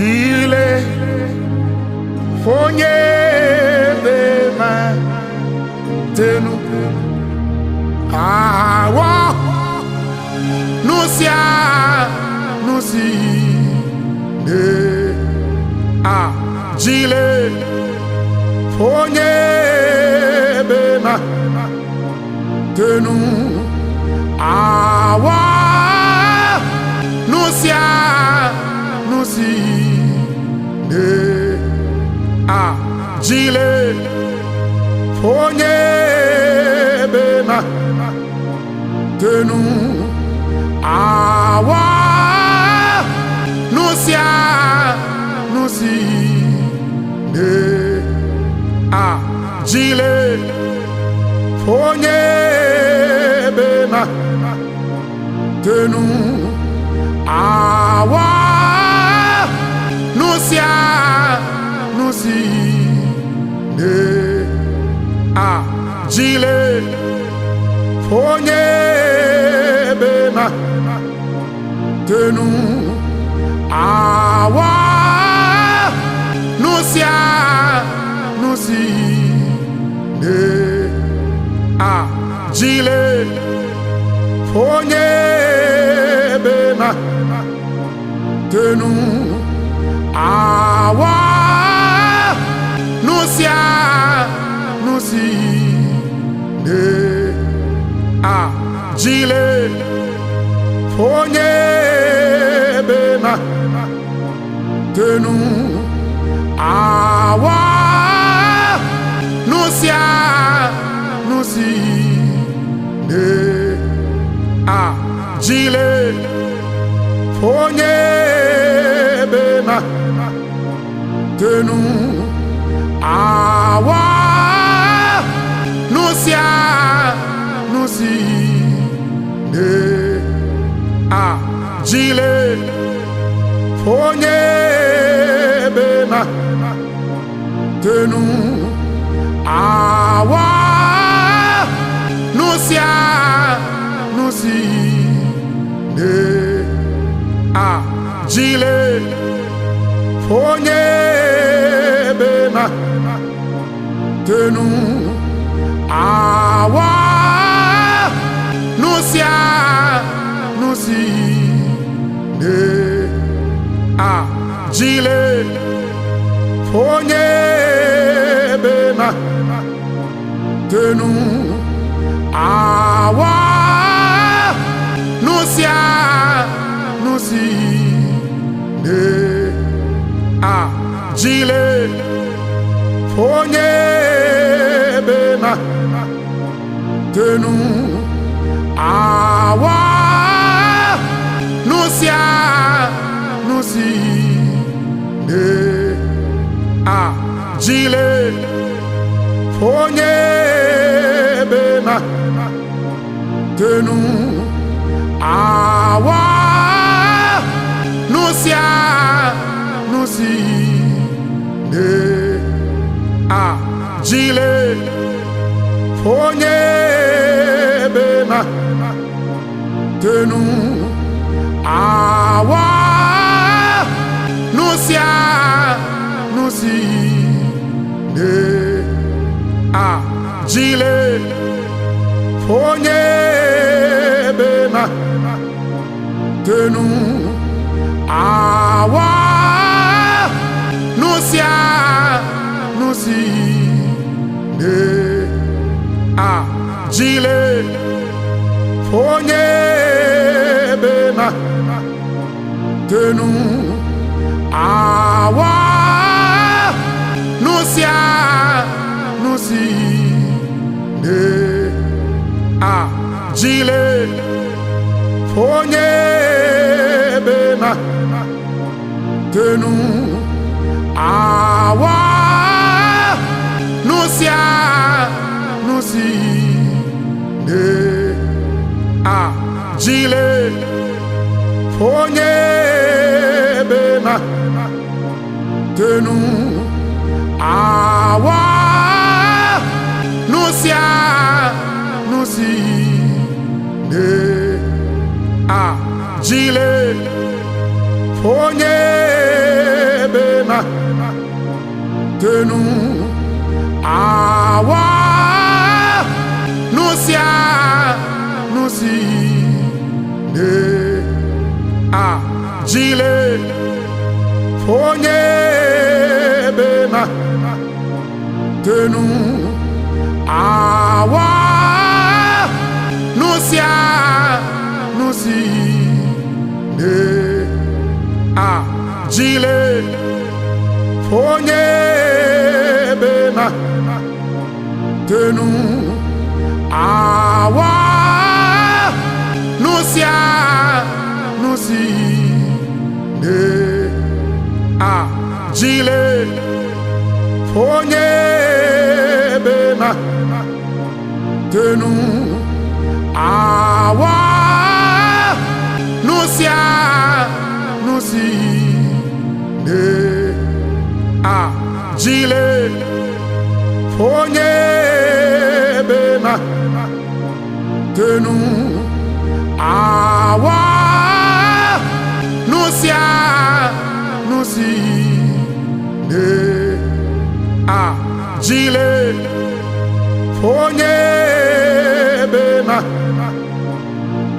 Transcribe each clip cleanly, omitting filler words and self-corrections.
Jile fonye bema tenu awa nusia nusi de jile fonye bema tenu awa nusia nusi de jile fonye bema tenu awa nusia nusi de jile fonye bema tenu awa nusia nusi de jile fonye bema tenu awa nusia nusi de jile fonye bema tenu awa nusia nusi de jile fonye bema tenu awa nusia nusi de jile fonye bema tenu awa nusia nusi de jile fonye bema tenu awa nusia nusi de jile fonye bema tenu awa nusia nusi de jile fonye bema tenu awa nusia nusi de jile fonye bema tenu awa nusia nusi de jile fonye bema tenu awa nusia nusi de jile fonye bema tenu awa nusia nusi de jile fonye bema tenu awa nusia nusi de jile fonye bema tenu awa nusia nusi de jile fonye bema tenu awa nusia nusi de jile fonye bema tenu awa nusia nusi de jile fonye ma tenu awa nusia nusi de a jile onye be ma tenu awa nusia nusi de a jile onye be ma tenu awa nusia nusi de a jile onye be ma tenu awa nusia nusi de a jile onye be ma tenu awa nusia nusi de a jile onye be ma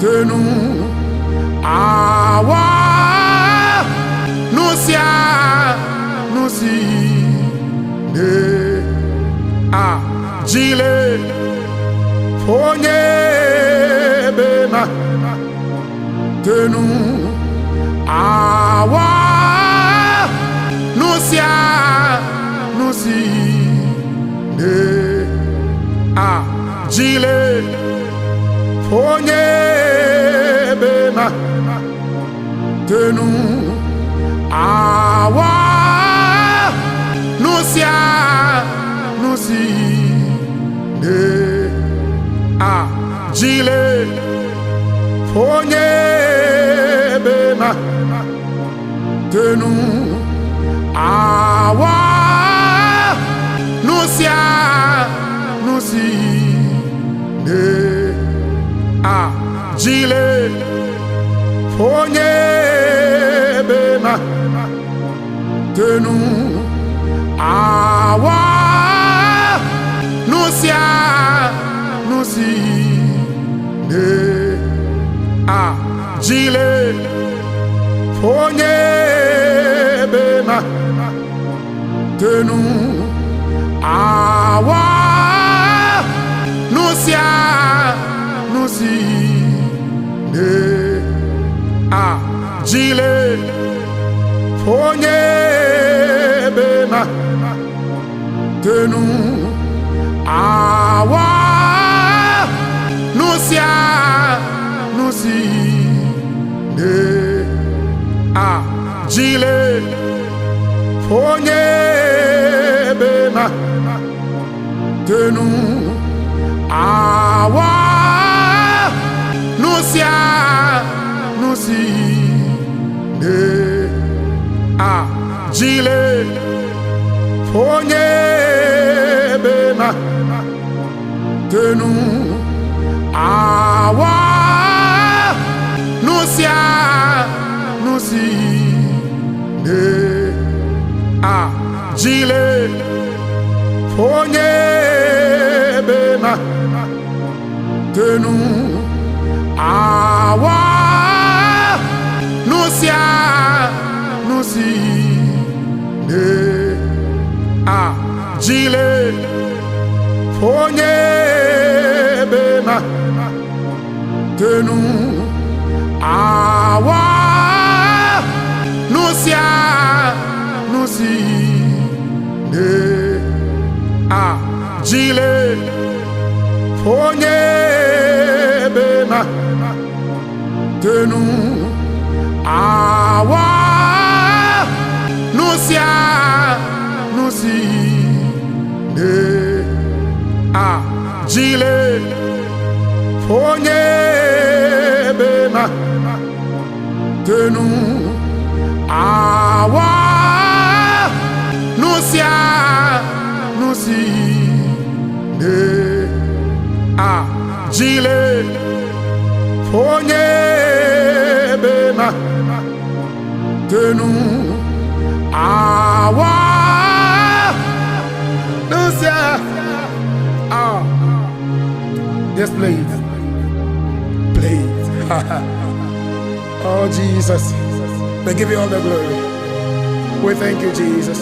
tenu awa nusia nusi de a jile onye be ma tenu awa nusia nusi de a jile onye be ma tenu awa nusia nusi de a jile onye be ma tenu awa nusia nusi de a jile onye be ma tenu awa nusia nusi de a jile onye be ma tenu awa nusia nusi de a jile onye be ma tenu awa nusia nusi de a jile onye be ma tenu awa nusia nusi de a jile onye be ma tenu awa nusia nusi de a jile onye be ma tenu awa nusia nusi de a jile onye be ma tenu awa nusia nusi de a jile onye be ma tenu awa nusia nusi de a jile onye be ma tenu awa nusia nusi de a jile onye be ma tenu Oh, Jesus. We give you all the glory. We thank you, Jesus.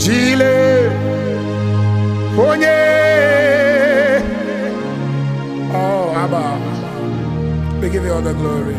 Jile Onye. Oh, Abba. We give you all the glory.